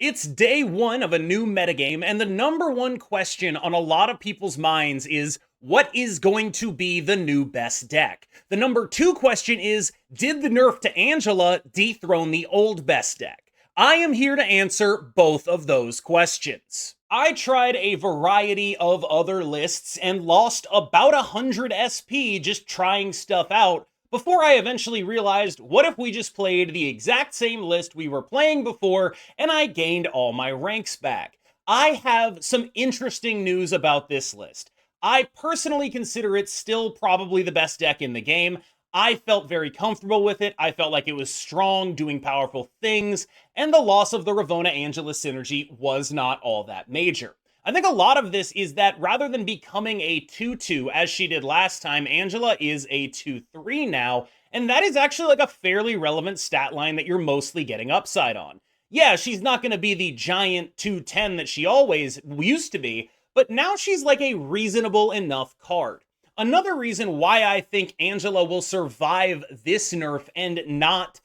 It's day one of a new metagame, and the number one question on a lot of people's minds is what is going to be the new best deck? The number two question is, did the nerf to Angela dethrone the old best deck? I am here to answer both of those questions. I tried a variety of other lists and lost about 100 SP just trying stuff out before I eventually realized, what if we just played the exact same list we were playing before and I gained all my ranks back? I have some interesting news about this list. I personally consider it still probably the best deck in the game. I felt very comfortable with it. I felt like it was strong, doing powerful things, and the loss of the Ravonna Angela synergy was not all that major. I think a lot of this is that rather than becoming a 2-2 as she did last time, Angela is a 2-3 now, and that is actually like a fairly relevant stat line that you're mostly getting upside on. Yeah, she's not going to be the giant 210 that she always used to be, but now she's like a reasonable enough card. Another reason why I think Angela will survive this nerf and not,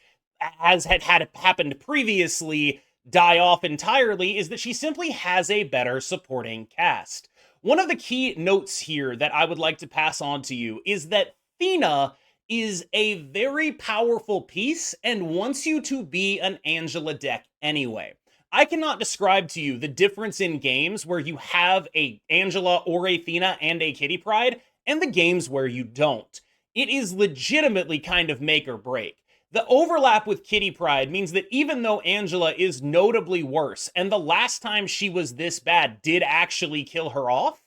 as had happened previously, die off entirely is that she simply has a better supporting cast. One of the key notes here that I would like to pass on to you is that Thena is a very powerful piece and wants you to be an Angela deck anyway. I cannot describe to you the difference in games where you have a Angela or a Thena and a Kitty Pryde and the games where you don't. It is legitimately kind of make or break. The overlap with Kitty Pryde means that even though Angela is notably worse, and the last time she was this bad did actually kill her off,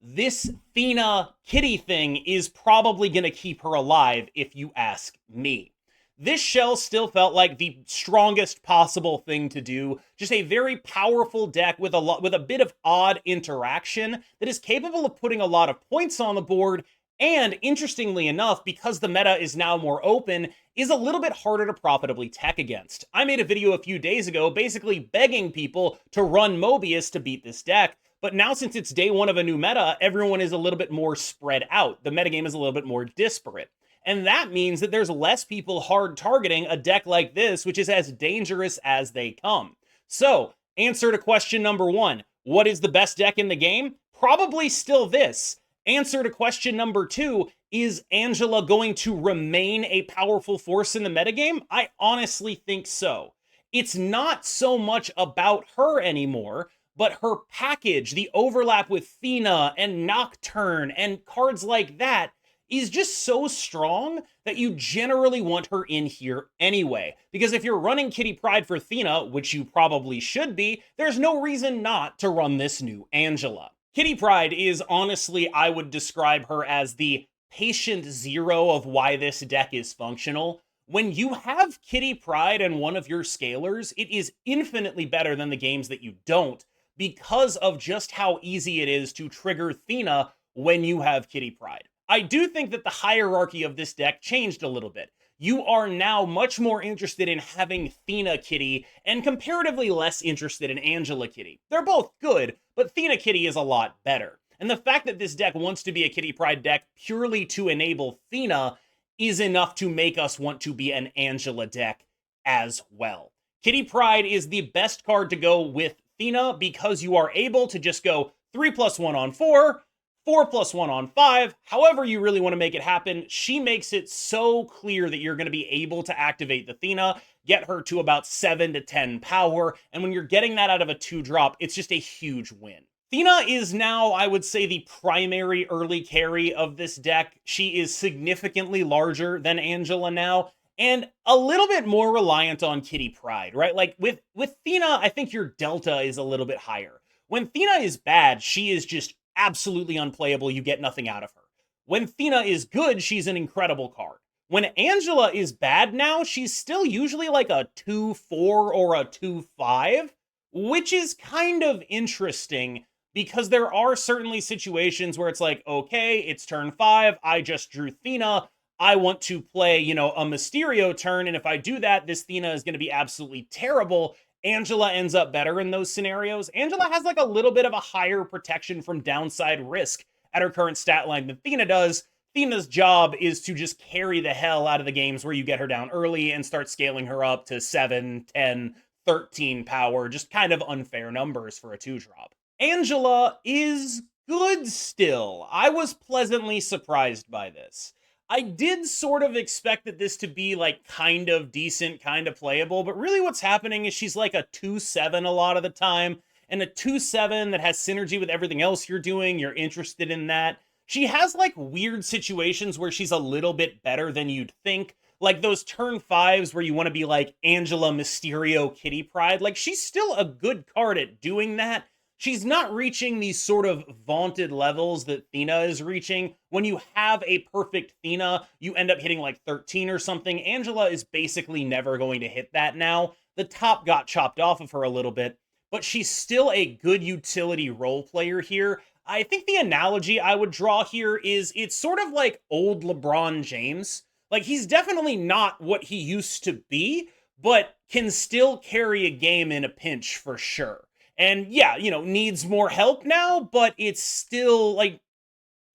this Thena Kitty thing is probably going to keep her alive, if you ask me. This shell still felt like the strongest possible thing to do, just a very powerful deck with a bit of odd interaction that is capable of putting a lot of points on the board. And interestingly enough, because the meta is now more open, is a little bit harder to profitably tech against. I made a video a few days ago basically begging people to run Mobius to beat this deck, but now since it's day one of a new meta, everyone is a little bit more spread out. The metagame is a little bit more disparate. And that means that there's less people hard targeting a deck like this, which is as dangerous as they come. So, answer to question number one, what is the best deck in the game? Probably still this. Answer to question number two, is Angela going to remain a powerful force in the metagame? I honestly think so. It's not so much about her anymore, but her package, the overlap with Thena and Nocturne and cards like that, is just so strong that you generally want her in here anyway. Because if you're running Kitty Pryde for Thena, which you probably should be, there's no reason not to run this new Angela. Kitty Pryde is honestly, I would describe her as the patient zero of why this deck is functional. When you have Kitty Pryde and one of your scalers, it is infinitely better than the games that you don't because of just how easy it is to trigger Thena when you have Kitty Pryde. I do think that the hierarchy of this deck changed a little bit. You are now much more interested in having Thena Kitty and comparatively less interested in Angela Kitty. They're both good, but Thena Kitty is a lot better. And the fact that this deck wants to be a Kitty Pryde deck purely to enable Thena is enough to make us want to be an Angela deck as well. Kitty Pryde is the best card to go with Thena because you are able to just go 3+1 on 4, 4+1 on 5, however you really want to make it happen. She makes it so clear that you're going to be able to activate the Thena, get her to about 7 to 10 power, and when you're getting that out of a 2-drop, it's just a huge win. Thena is now, I would say, the primary early carry of this deck. She is significantly larger than Angela now, and a little bit more reliant on Kitty Pryde, right? Like, with Thena, I think your delta is a little bit higher. When Thena is bad, she is just absolutely unplayable. You get nothing out of her. When Thena is good, she's an incredible card. When Angela is bad now, she's still usually like a 2-4 or a 2-5, which is kind of interesting because there are certainly situations where it's like, okay, it's turn 5, I just drew Thena, I want to play, a Mysterio turn, and if I do that, this Thena is going to be absolutely terrible. Angela ends up better in those scenarios. Angela has like a little bit of a higher protection from downside risk at her current stat line than Thena does. Thena's job is to just carry the hell out of the games where you get her down early and start scaling her up to 7, 10, 13 power, just kind of unfair numbers for a 2-drop. Angela is good still. I was pleasantly surprised by this. I did sort of expect that this to be like kind of decent, kind of playable, but really what's happening is she's like a 2/7 a lot of the time, and a 2/7 that has synergy with everything else you're doing, you're interested in that. She has like weird situations where she's a little bit better than you'd think, like those turn 5s where you want to be like Angela, Mysterio, Kitty Pryde. Like she's still a good card at doing that. She's not reaching these sort of vaunted levels that Thena is reaching. When you have a perfect Thena, you end up hitting like 13 or something. Angela is basically never going to hit that now. The top got chopped off of her a little bit, but she's still a good utility role player here. I think the analogy I would draw here is it's sort of like old LeBron James. Like he's definitely not what he used to be, but can still carry a game in a pinch for sure. And yeah, needs more help now, but it's still like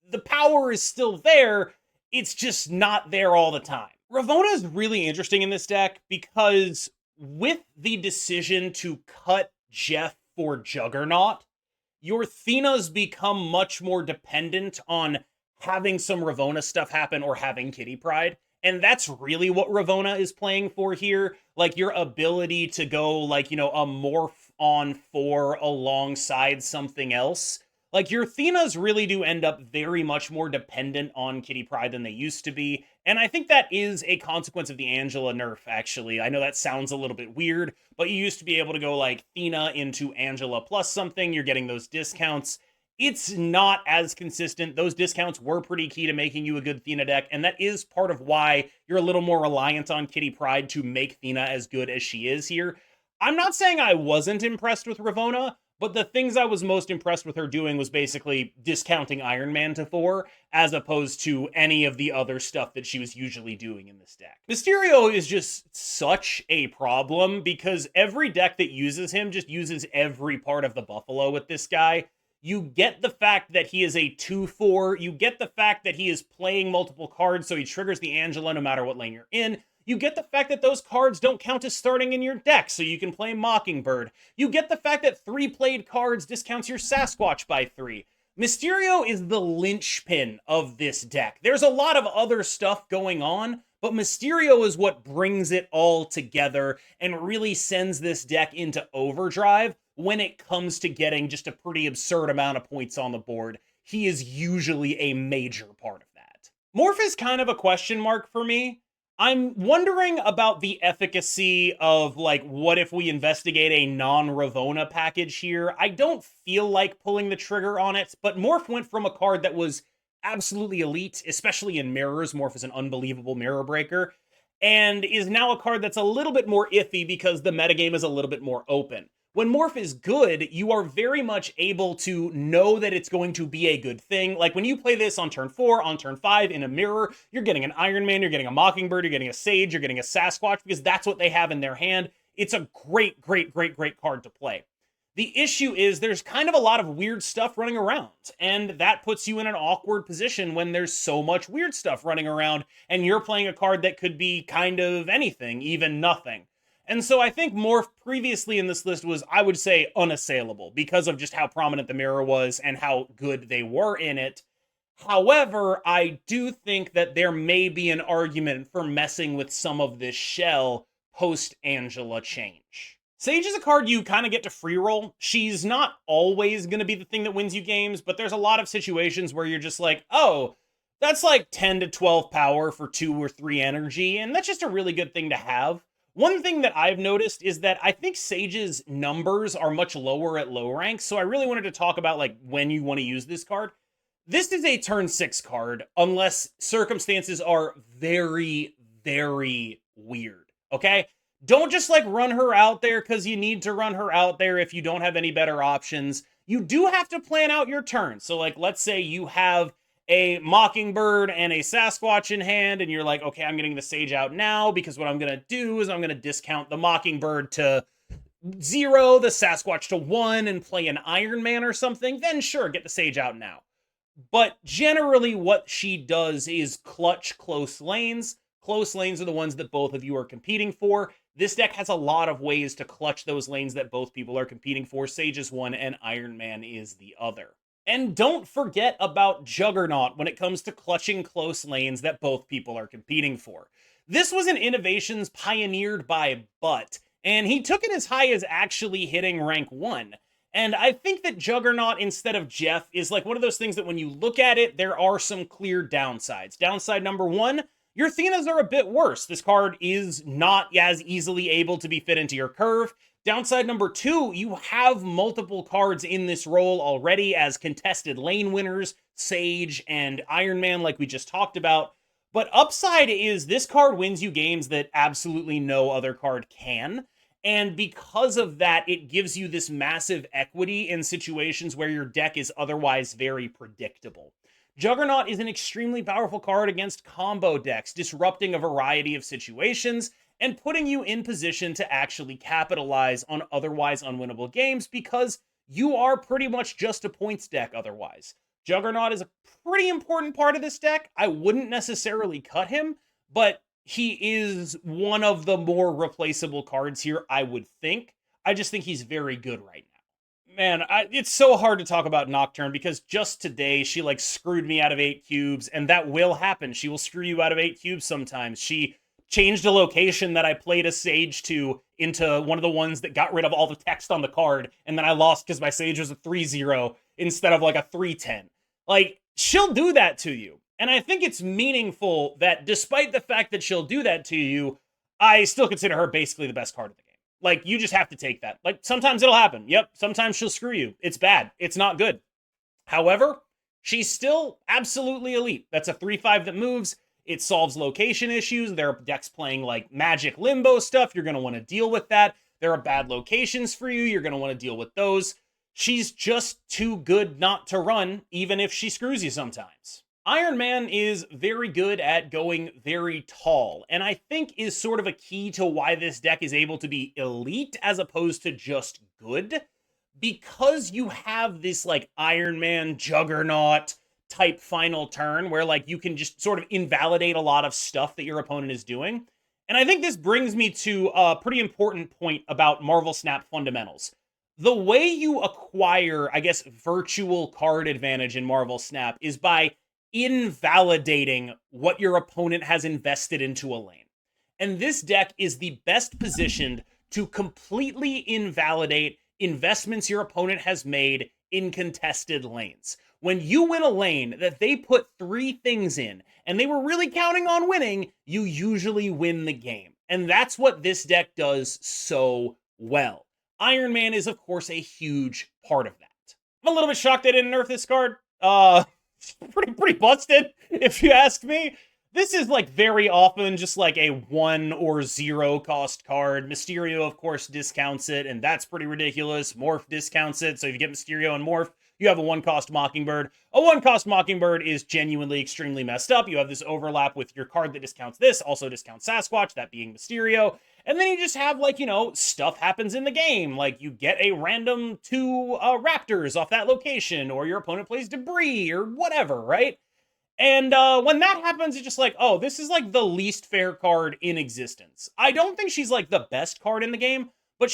the power is still there. It's just not there all the time. Ravonna is really interesting in this deck because with the decision to cut Jeff for Juggernaut, your Thenas become much more dependent on having some Ravonna stuff happen or having Kitty Pryde. And that's really what Ravonna is playing for here. Like your ability to go like, a morph on 4 alongside something else. Like your Thenas really do end up very much more dependent on Kitty Pryde than they used to be. And I think that is a consequence of the Angela nerf, actually. I know that sounds a little bit weird, but you used to be able to go like Thena into Angela plus something. You're getting those discounts. It's not as consistent. Those discounts were pretty key to making you a good Thena deck, and that is part of why you're a little more reliant on Kitty Pryde to make Thena as good as she is here. I'm not saying I wasn't impressed with Ravonna, but the things I was most impressed with her doing was basically discounting Iron Man to 4, as opposed to any of the other stuff that she was usually doing in this deck. Mysterio is just such a problem, because every deck that uses him just uses every part of the buffalo with this guy. You get the fact that he is a 2/4, you get the fact that he is playing multiple cards, so he triggers the Angela no matter what lane you're in. You get the fact that those cards don't count as starting in your deck, so you can play Mockingbird. You get the fact that 3 played cards discounts your Sasquatch by 3. Mysterio is the linchpin of this deck. There's a lot of other stuff going on, but Mysterio is what brings it all together and really sends this deck into overdrive when it comes to getting just a pretty absurd amount of points on the board. He is usually a major part of that. Morph is kind of a question mark for me. I'm wondering about the efficacy of, like, what if we investigate a non-Ravonna package here? I don't feel like pulling the trigger on it, but Morph went from a card that was absolutely elite, especially in mirrors. Morph is an unbelievable mirror breaker, and is now a card that's a little bit more iffy because the metagame is a little bit more open. When Morph is good, you are very much able to know that it's going to be a good thing. Like when you play this on turn 4, on turn 5 in a mirror, you're getting an Iron Man, you're getting a Mockingbird, you're getting a Sage, you're getting a Sasquatch, because that's what they have in their hand. It's a great, great, great, great card to play. The issue is there's kind of a lot of weird stuff running around, and that puts you in an awkward position when there's so much weird stuff running around, and you're playing a card that could be kind of anything, even nothing. And so I think Morph previously in this list was, I would say, unassailable because of just how prominent the mirror was and how good they were in it. However, I do think that there may be an argument for messing with some of this shell post-Angela change. Sage is a card you kind of get to free roll. She's not always going to be the thing that wins you games, but there's a lot of situations where you're just like, oh, that's like 10 to 12 power for 2 or 3 energy, and that's just a really good thing to have. One thing that I've noticed is that I think Sage's numbers are much lower at low ranks, so I really wanted to talk about like when you want to use this card. This is a turn 6 card, unless circumstances are very, very weird, okay? Don't just like run her out there because you need to run her out there if you don't have any better options. You do have to plan out your turn. So like, let's say you have a Mockingbird and a Sasquatch in hand, and you're like, okay, I'm getting the Sage out now because what I'm going to do is I'm going to discount the Mockingbird to 0, the Sasquatch to 1, and play an Iron Man or something, then sure, get the Sage out now. But generally what she does is clutch close lanes. Close lanes are the ones that both of you are competing for. this deck has a lot of ways to clutch those lanes that both people are competing for. Sage is one and Iron Man is the other. And don't forget about Juggernaut when it comes to clutching close lanes that both people are competing for. This was an innovations pioneered by Butt, and he took it as high as actually hitting rank 1. And I think that Juggernaut instead of Jeff is like one of those things that when you look at it, there are some clear downsides. Downside number 1, your Thenas are a bit worse. This card is not as easily able to be fit into your curve. Downside number 2, you have multiple cards in this role already as contested lane winners, Sage and Iron Man like we just talked about. But upside is this card wins you games that absolutely no other card can. And because of that, it gives you this massive equity in situations where your deck is otherwise very predictable. Juggernaut is an extremely powerful card against combo decks, disrupting a variety of situations and putting you in position to actually capitalize on otherwise unwinnable games because you are pretty much just a points deck otherwise. Juggernaut is a pretty important part of this deck. I wouldn't necessarily cut him, but he is one of the more replaceable cards here, I would think. I just think he's very good right now. Man, it's so hard to talk about Nocturne because just today she like screwed me out of 8 cubes, and that will happen. She will screw you out of 8 cubes sometimes. She changed a location that I played a Sage to into one of the ones that got rid of all the text on the card, and then I lost because my Sage was a 3-0 instead of like a 3-10. Like, she'll do that to you. And I think it's meaningful that despite the fact that she'll do that to you, I still consider her basically the best card in the game. Like, you just have to take that. Like, sometimes it'll happen. Yep, sometimes she'll screw you. It's bad. It's not good. However, she's still absolutely elite. That's a 3-5 that moves. It solves location issues. There are decks playing like Magic Limbo stuff. You're going to want to deal with that. There are bad locations for you. You're going to want to deal with those. She's just too good not to run, even if she screws you sometimes. Iron Man is very good at going very tall, and I think is sort of a key to why this deck is able to be elite as opposed to just good. Because you have this like Iron Man Juggernaut type final turn where like you can just sort of invalidate a lot of stuff that your opponent is doing. And I think this brings me to a pretty important point about Marvel Snap fundamentals. The way you acquire, I guess, virtual card advantage in Marvel Snap is by invalidating what your opponent has invested into a lane. And this deck is the best positioned to completely invalidate investments your opponent has made in contested lanes. When you win a lane that they put 3 things in, and they were really counting on winning, you usually win the game. And that's what this deck does so well. Iron Man is, of course, a huge part of that. I'm a little bit shocked they didn't nerf this card. Pretty busted, if you ask me. This is like very often just like a 1 or 0 cost card. Mysterio, of course, discounts it, and that's pretty ridiculous. Morph discounts it, so if you get Mysterio and Morph, you have a 1 cost Mockingbird. A 1 cost Mockingbird is genuinely extremely messed up. You have this overlap with your card that discounts this, also discounts Sasquatch, that being Mysterio. And then you just have, like, you know, stuff happens in the game. Like, you get a random 2 Raptors off that location, or your opponent plays Debris, or whatever, right? And when that happens, it's just like, oh, this is like the least fair card in existence. I don't think she's like the best card in the game, but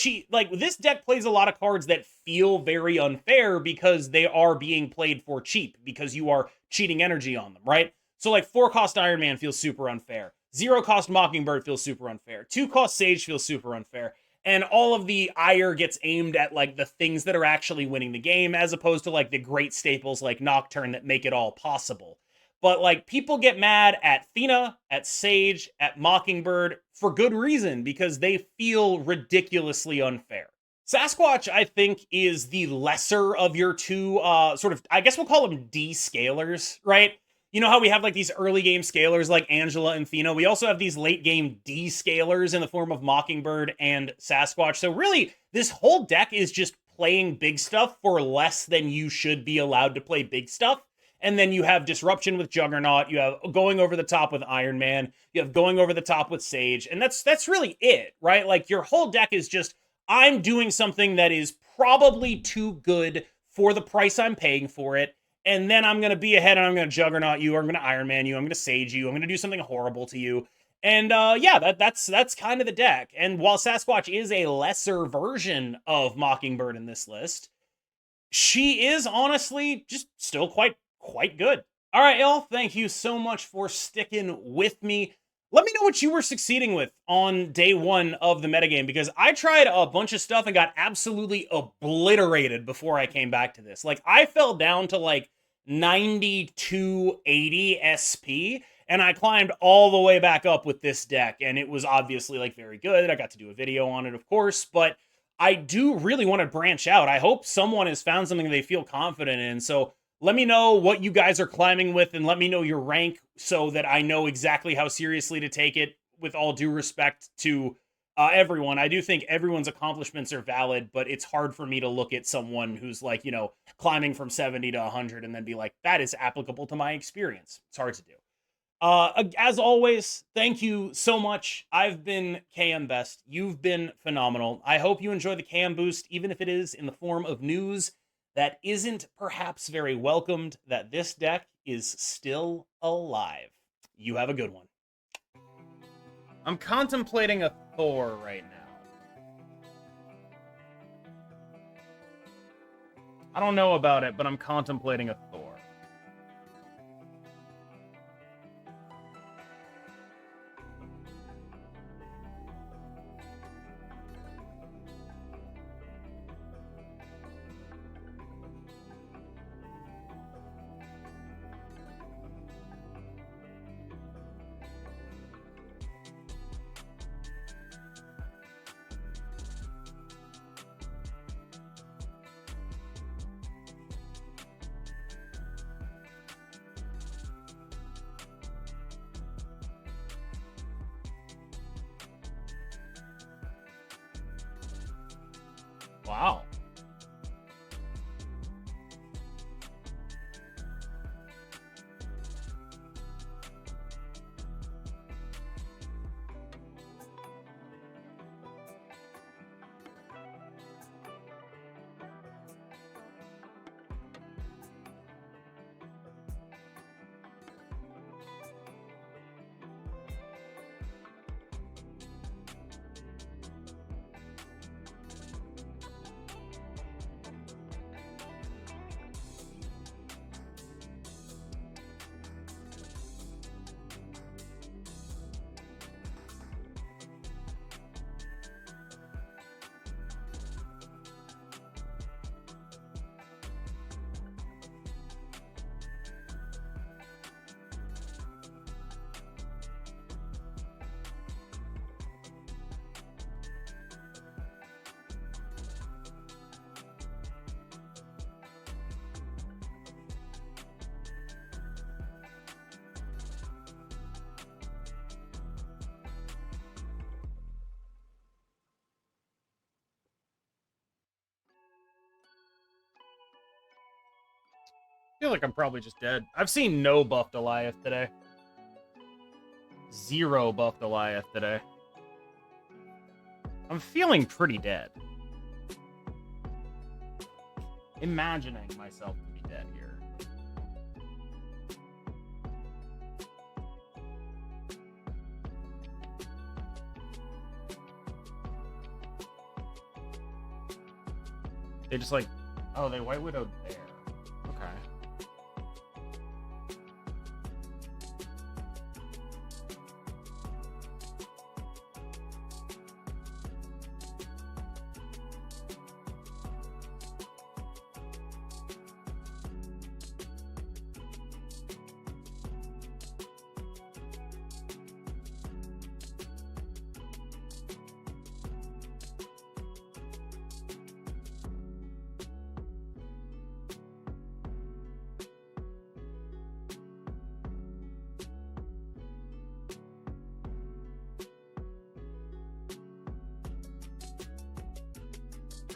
this deck plays a lot of cards that feel very unfair because they are being played for cheap, because you are cheating energy on them, right? So like 4 cost Iron Man feels super unfair. 0 cost Mockingbird feels super unfair. 2 cost Sage feels super unfair. And all of the ire gets aimed at like the things that are actually winning the game, as opposed to like the great staples like Nocturne that make it all possible. But like people get mad at Thena, at Sage, at Mockingbird for good reason, because they feel ridiculously unfair. Sasquatch, I think, is the lesser of your 2 sort of, I guess we'll call them D-scalers, right? You know how we have like these early game scalers like Angela and Thena? We also have these late game D-scalers in the form of Mockingbird and Sasquatch. So really, this whole deck is just playing big stuff for less than you should be allowed to play big stuff. And then you have Disruption with Juggernaut, you have going over the top with Iron Man, you have going over the top with Sage, and that's really it, right? Like, your whole deck is just, I'm doing something that is probably too good for the price I'm paying for it, and then I'm going to be ahead and I'm going to Juggernaut you, or I'm going to Iron Man you, I'm going to Sage you, I'm going to do something horrible to you, And yeah, that's kind of the deck. And while Sasquatch is a lesser version of Mockingbird in this list, she is honestly just still quite good. All right, y'all. Thank you so much for sticking with me. Let me know what you were succeeding with on day one of the metagame, because I tried a bunch of stuff and got absolutely obliterated before I came back to this. Like, I fell down to like 9280 SP, and I climbed all the way back up with this deck, and it was obviously like very good. I got to do a video on it, of course, but I do really want to branch out. I hope someone has found something they feel confident in. So let me know what you guys are climbing with, and let me know your rank so that I know exactly how seriously to take it, with all due respect to everyone. I do think everyone's accomplishments are valid, but it's hard for me to look at someone who's like, you know, climbing from 70 to 100 and then be like, that is applicable to my experience. It's hard to do. As always, thank you so much. I've been KM Best. You've been phenomenal. I hope you enjoy the KM Boost, even if it is in the form of news that isn't perhaps very welcomed, that this deck is still alive. You have a good one. I'm contemplating a Thor right now. I don't know about it, but I'm contemplating a Thor. Wow. I feel like I'm probably just dead. I've seen no buffed Goliath today. 0 buffed Goliath today. I'm feeling pretty dead. Imagining myself to be dead here. They just like, oh, they White Widowed there. Okay.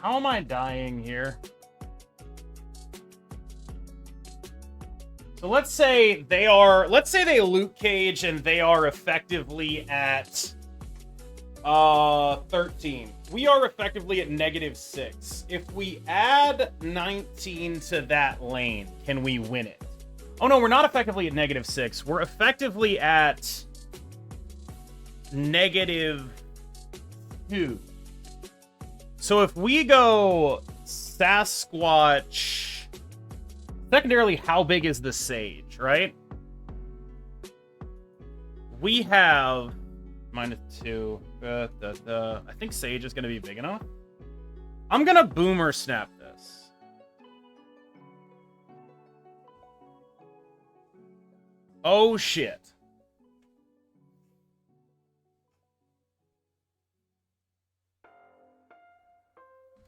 How am I dying here? So let's say they loot cage and they are effectively at 13. We are effectively at -6. If we add 19 to that lane, can we win it? Oh no, we're not effectively at -6. We're effectively at -2. So if we go Sasquatch, secondarily, how big is the Sage, right? We have -2. I think Sage is going to be big enough. I'm going to Boomer Snap this. Oh, shit.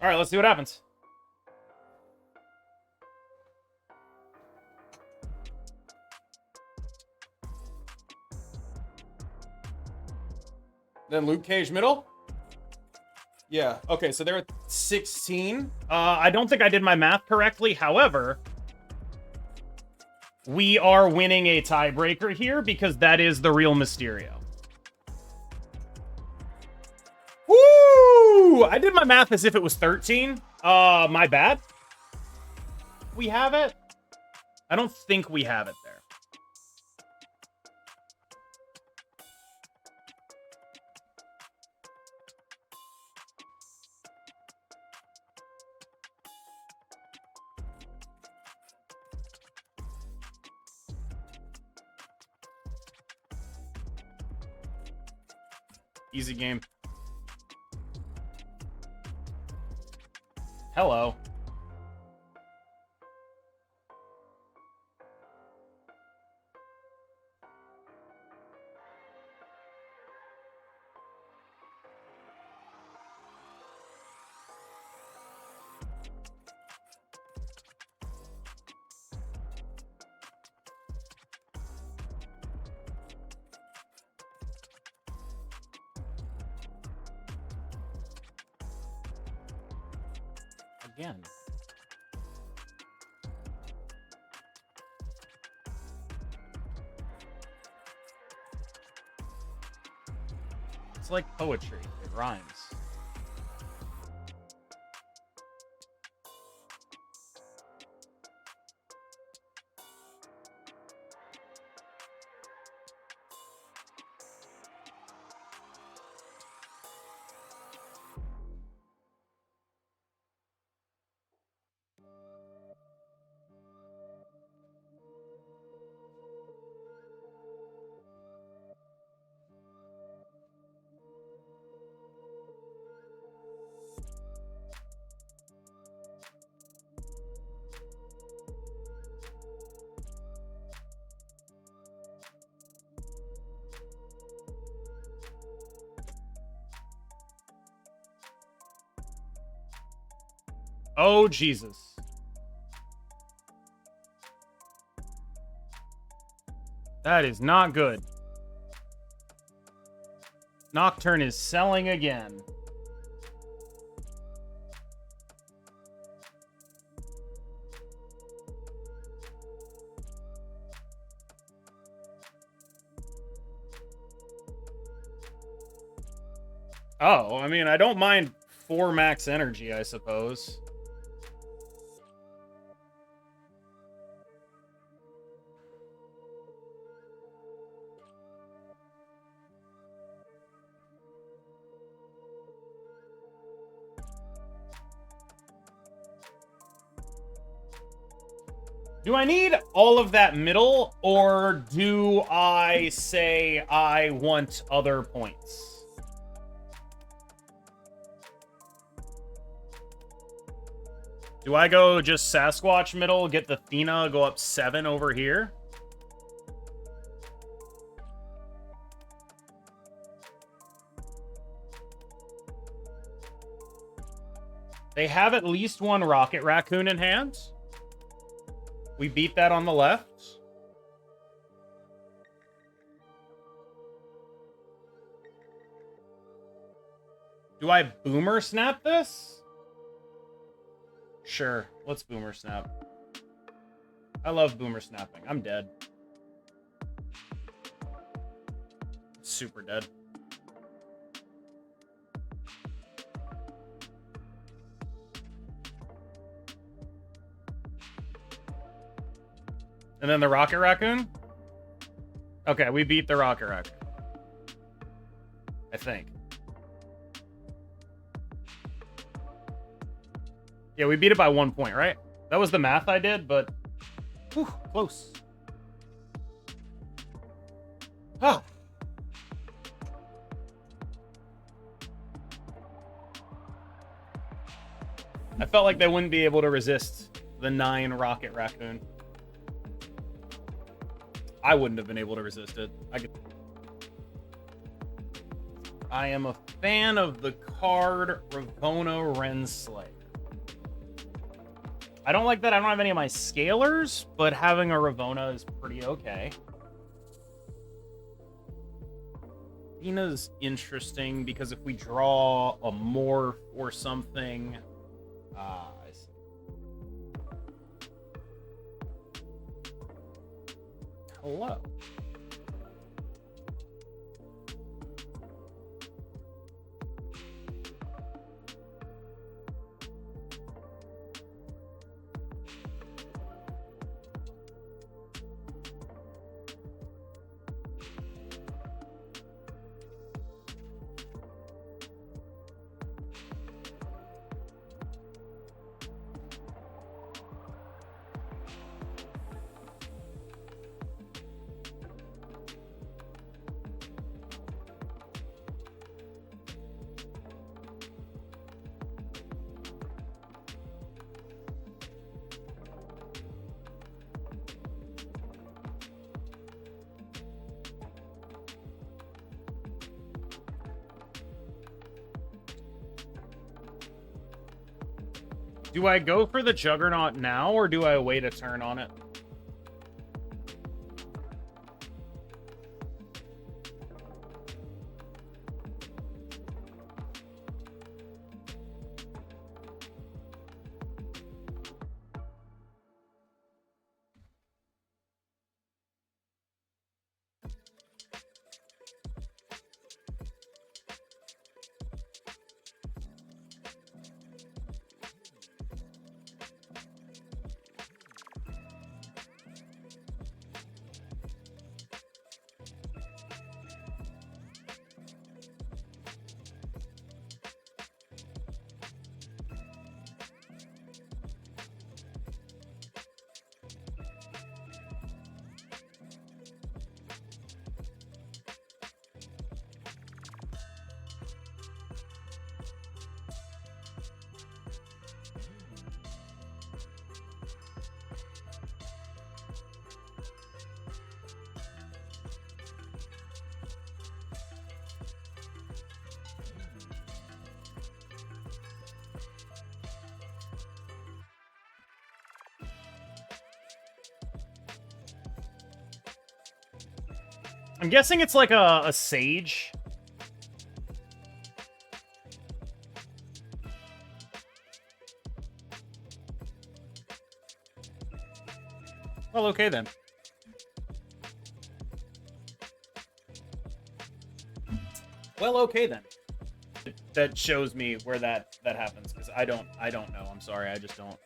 All right, let's see what happens. Then Luke Cage middle? Yeah, okay, so they're at 16. I don't think I did my math correctly. However, we are winning a tiebreaker here because that is the real Mysterio. Woo! I did my math as if it was 13. My bad. We have it? I don't think we have it there. Easy game. Hello. Again. It's like poetry. It rhymes. Oh, Jesus. That is not good. Nocturne is selling again. Oh, I mean, I don't mind 4 max energy, I suppose. Do I need all of that middle, or do I say I want other points? Do I go just Sasquatch middle, get the Thena, go up 7 over here? They have at least one Rocket Raccoon in hand. We beat that on the left. Do I Boomer Snap this? Sure, let's Boomer Snap. I love Boomer Snapping. I'm dead. Super dead. And then the Rocket Raccoon? Okay, we beat the Rocket Raccoon. I think. Yeah, we beat it by 1 point, right? That was the math I did, but whew, close. Oh. I felt like they wouldn't be able to resist the 9 Rocket Raccoon. I wouldn't have been able to resist it. I am a fan of the card Ravonna Renslayer. I don't like that I don't have any of my scalers, but having a Ravonna is pretty okay. Thena's interesting because if we draw a morph or something... I see. Hello. Do I go for the Juggernaut now, or do I wait a turn on it? I'm guessing it's like a Sage. Well, okay then. Well, okay then. That shows me where that happens, because I don't know. I'm sorry, I just don't.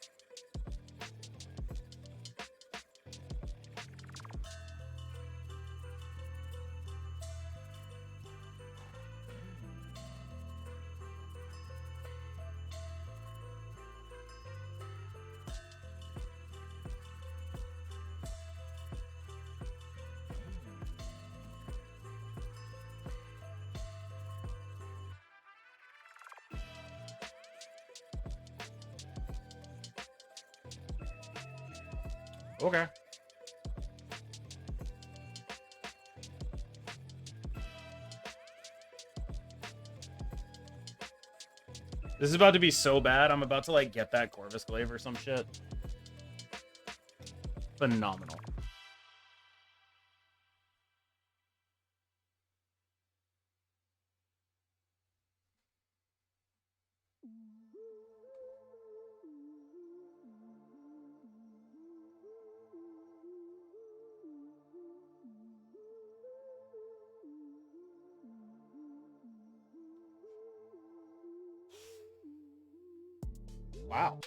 Okay. This is about to be so bad. I'm about to, like, get that Corvus Glaive or some shit. Phenomenal. Wow.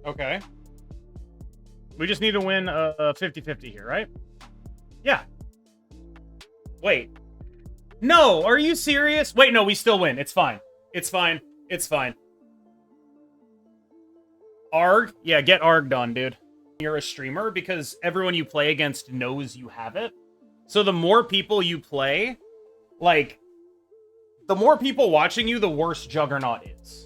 Okay. We just need to win a 50-50 here, right? Yeah. Wait. No, are you serious? Wait, no, we still win. It's fine. It's fine. It's fine. Arg? Yeah, get Arged on, dude. You're a streamer because everyone you play against knows you have it. So the more people you play, like, the more people watching you, the worse Juggernaut is.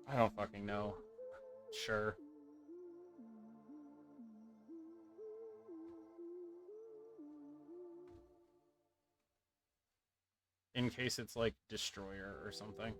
I don't fucking know. Sure. In case it's like Destroyer or something.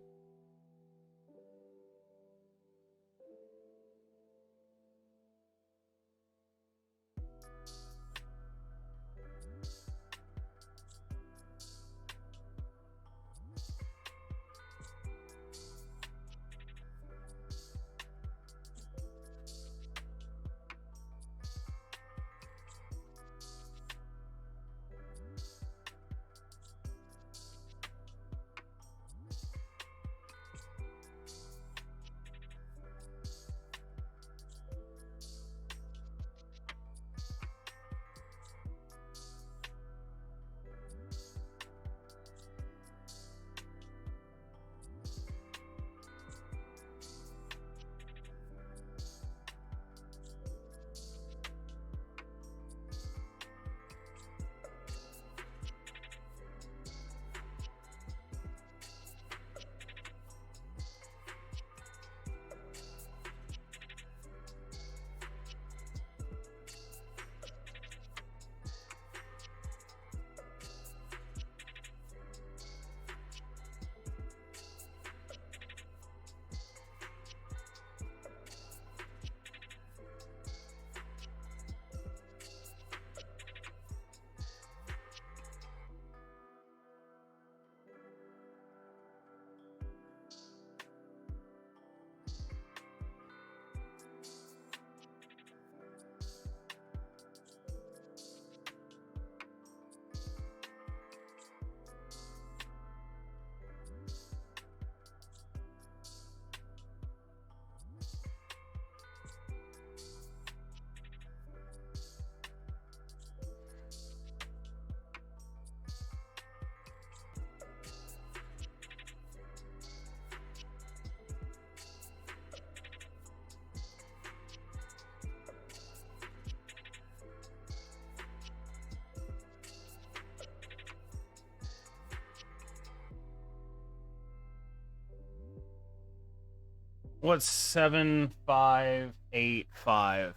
What's 7585?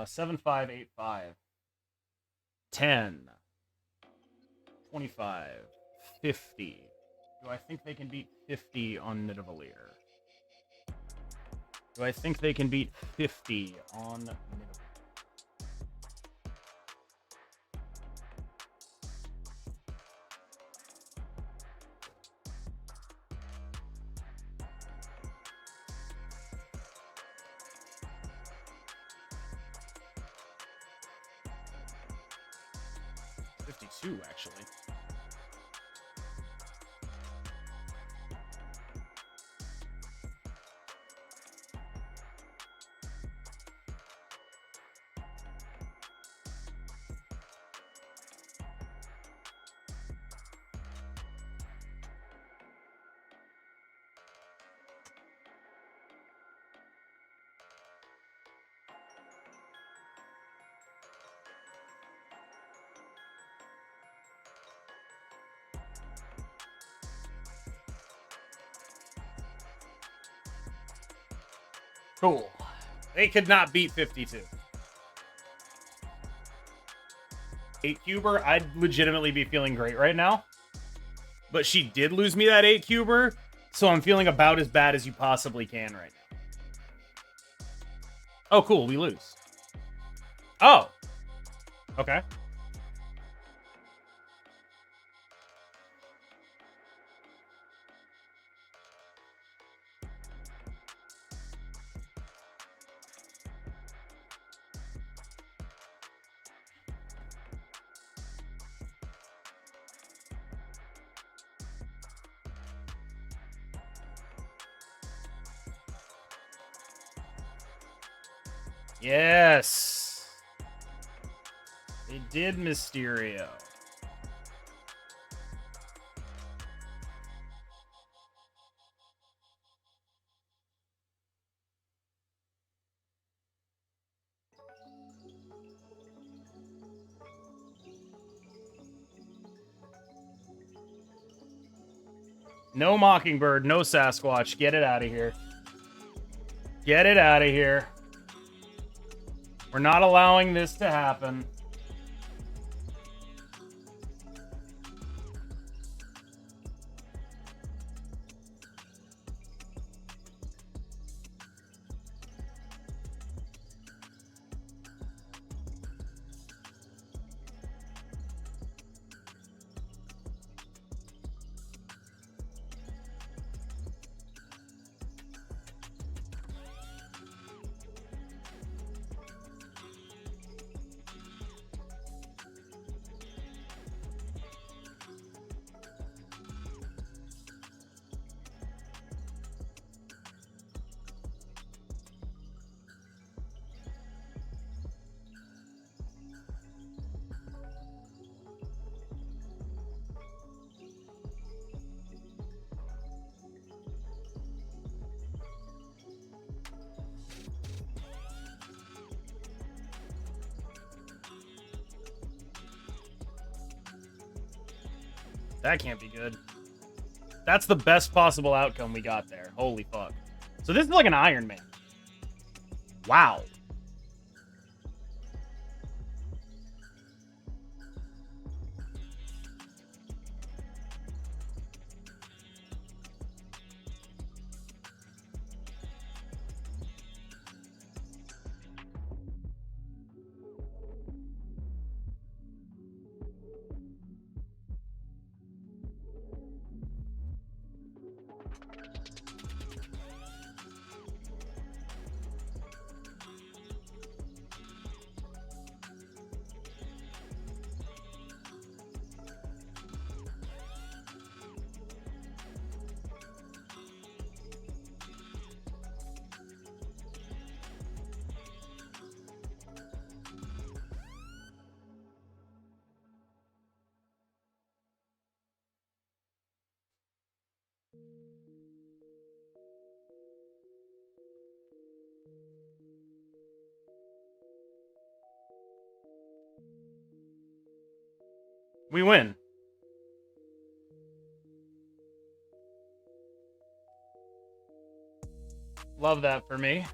7585. 10. 25. 50. Do I think they can beat 50 on Nidavellir? Do I think they can beat 50 on Nidavellir? Actually. Cool. They could not beat 52. 8-cuber, I'd legitimately be feeling great right now. But she did lose me that 8-cuber, so I'm feeling about as bad as you possibly can right now. Oh, cool, we lose. Oh. Okay. Yes. They did Mysterio. No Mockingbird, no Sasquatch. Get it out of here. Get it out of here. We're not allowing this to happen. That can't be good. That's the best possible outcome we got there. Holy fuck. So this is like an Iron Man. Wow. We win. Love that for me.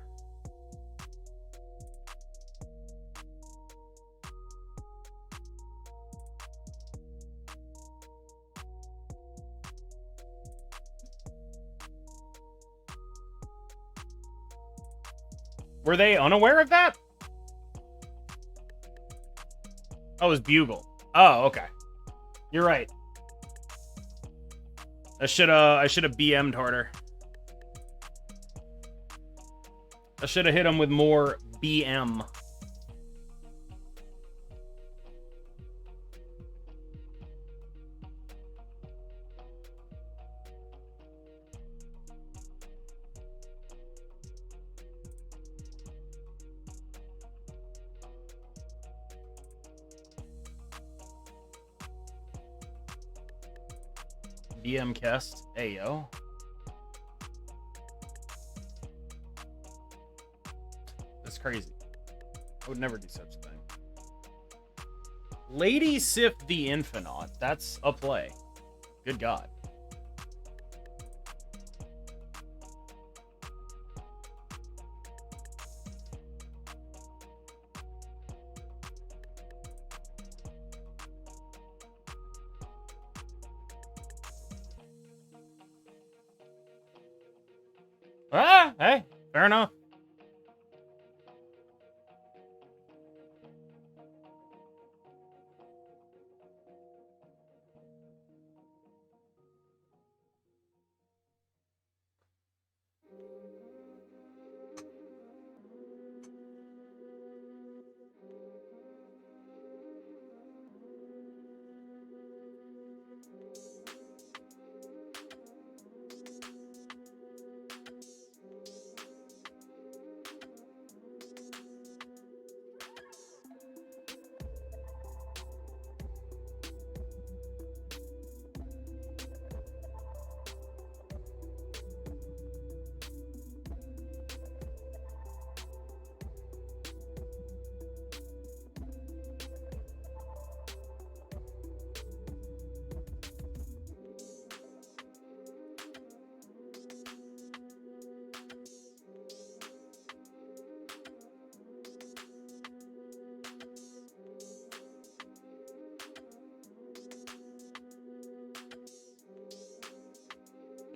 Were they unaware of that? Oh, it was Bugle. Oh, okay. You're right. I should have BM'd harder. I should have hit him with more BM. BM cast. Hey, yo. That's crazy. I would never do such a thing. Lady Sif the Infinite. That's a play. Good God. hey, fair enough.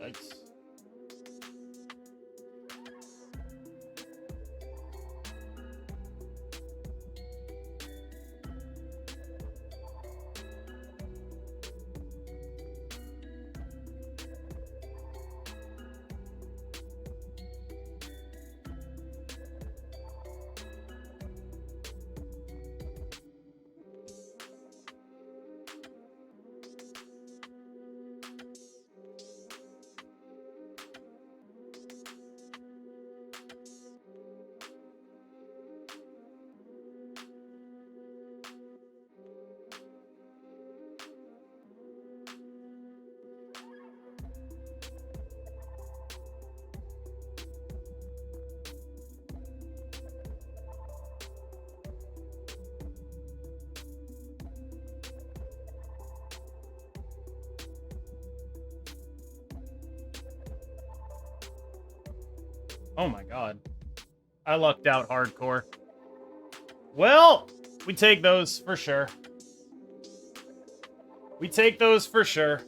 Yikes. Oh my god. I lucked out hardcore. Well, we take those for sure. We take those for sure.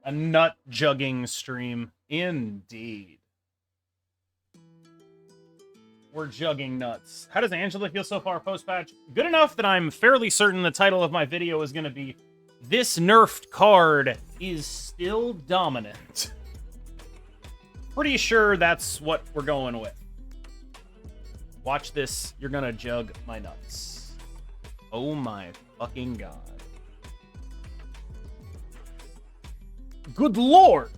A nut jugging stream. Indeed. We're jugging nuts. How does Angela feel so far post-patch? Good enough that I'm fairly certain the title of my video is going to be "This nerfed card is still dominant." Pretty sure that's what we're going with. Watch this. You're going to jug my nuts. Oh my fucking god. Good lord!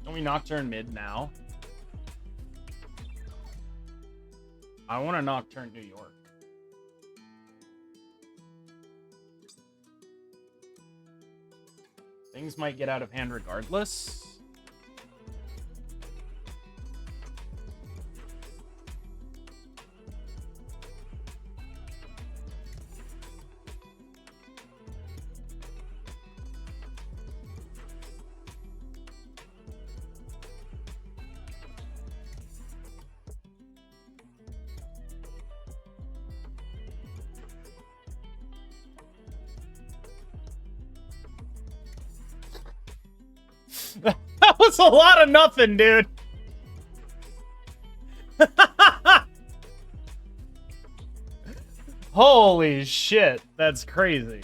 Don't we Nocturne mid now? I want to Nocturne New York. Things might get out of hand regardless. That was a lot of nothing, dude. Holy shit, that's crazy.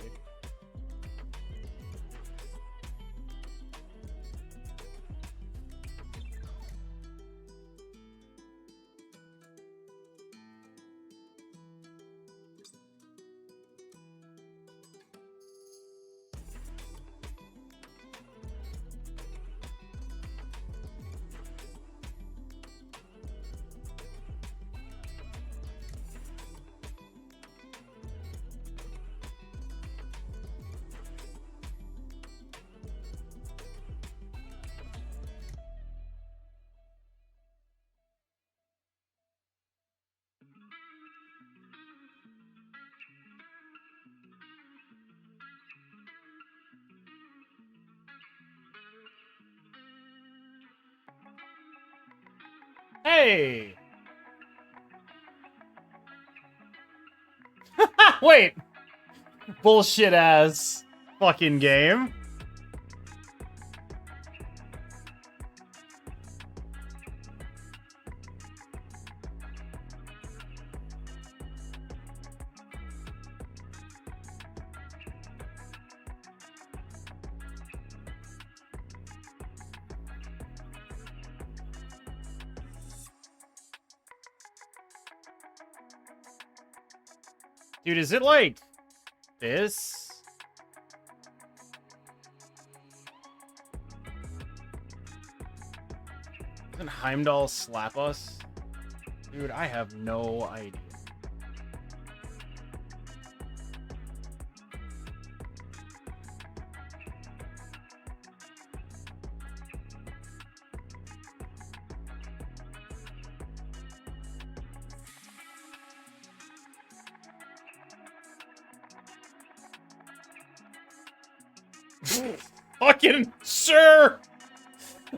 Hey! Wait! Bullshit ass fucking game. Dude, is it like this? Doesn't Heimdall slap us? Dude, I have no idea. Fucking sure.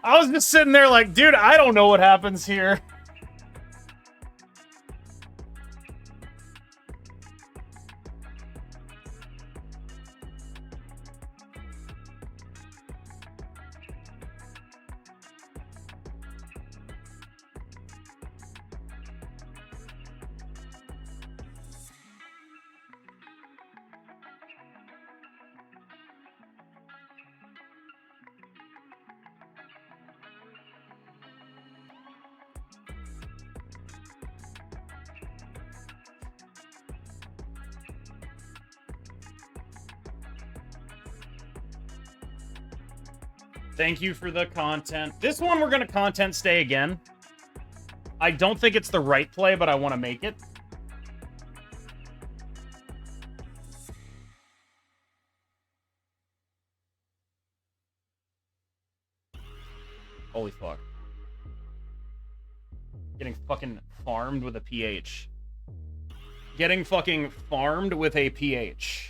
I was just sitting there like, dude, I don't know what happens here. Thank you for the content. This one we're gonna content stay again. I don't think it's the right play, but I want to make it. Holy fuck. Getting fucking farmed with a PH. Getting fucking farmed with a PH.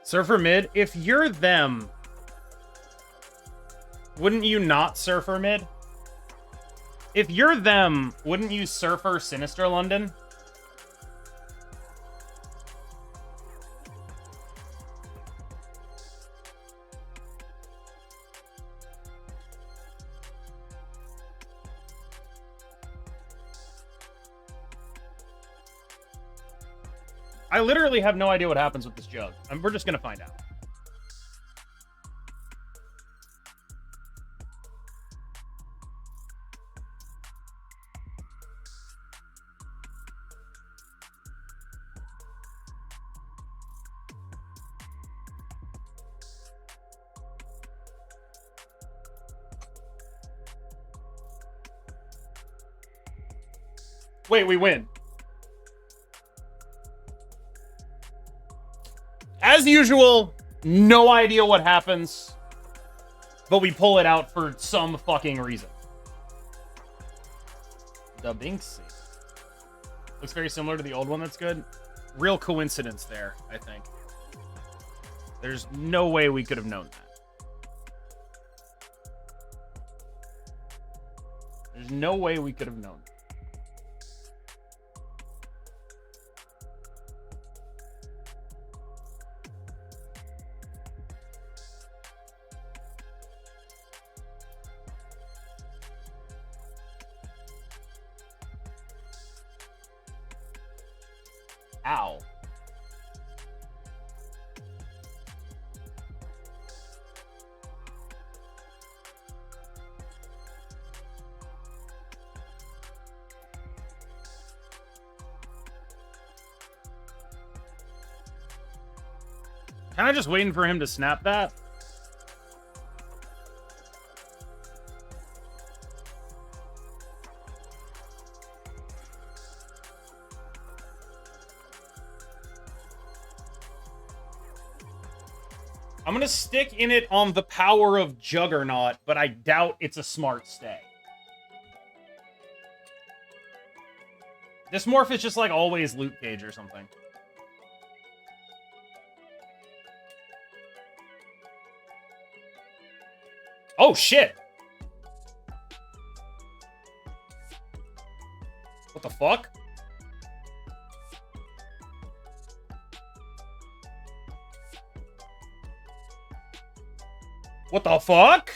Surfer mid? If you're them, wouldn't you not Surfer mid? If you're them, wouldn't you Surfer Sinister London? I literally have no idea what happens with this jug. We're just gonna find out. Wait, we win. As usual, no idea what happens, but we pull it out for some fucking reason. The Binksy. Looks very similar to the old one. That's good. Real coincidence there, I think. There's no way we could have known that. There's no way we could have known that. Ow. Kind of just waiting for him to snap that. I'm going to stick in it on the power of Juggernaut, but I doubt it's a smart stay. This morph is just like always Loot Cage or something. Oh, shit! What the fuck? What the fuck?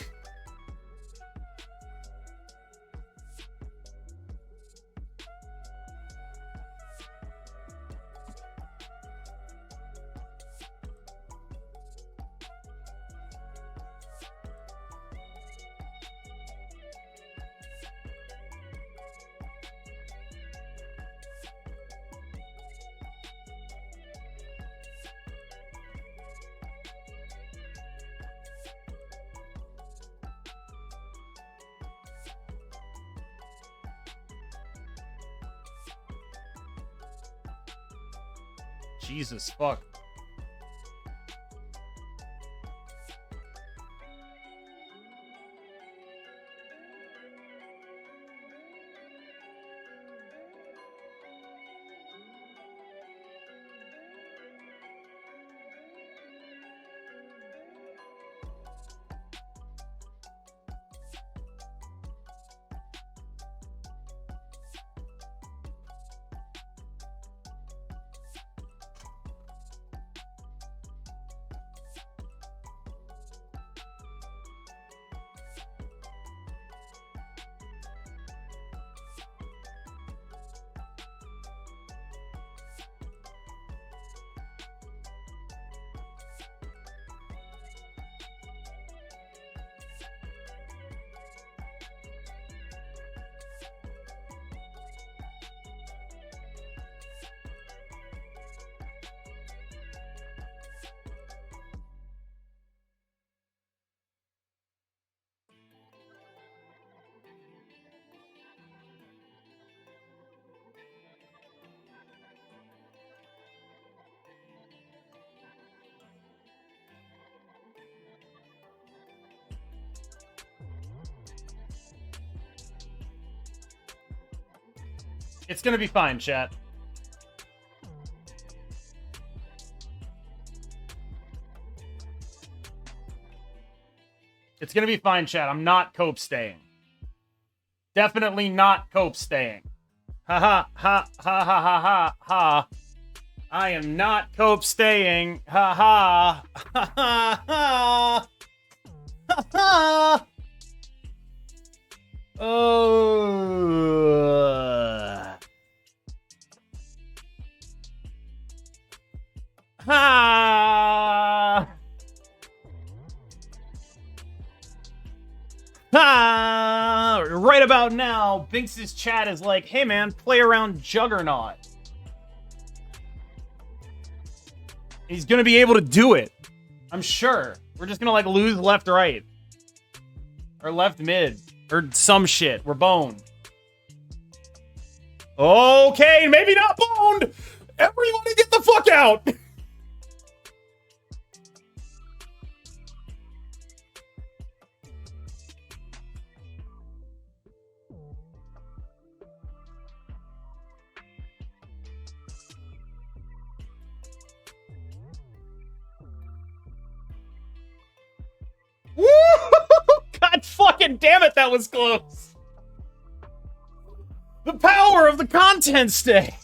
Jesus fuck. It's gonna be fine, chat. It's gonna be fine, chat. I'm not cope staying. Definitely not cope staying. Ha ha ha ha ha ha ha ha. I am not cope staying. Ha ha ha ha ha ha ha. Ha! Ha! Right about now, Binks' chat is like, hey man, play around Juggernaut. He's gonna be able to do it. I'm sure. We're just gonna like lose left right. Or left mid. Or some shit. We're boned. Okay, maybe not boned. Everybody get the fuck out. Woo! God fucking damn it, that was close. The power of the content stay.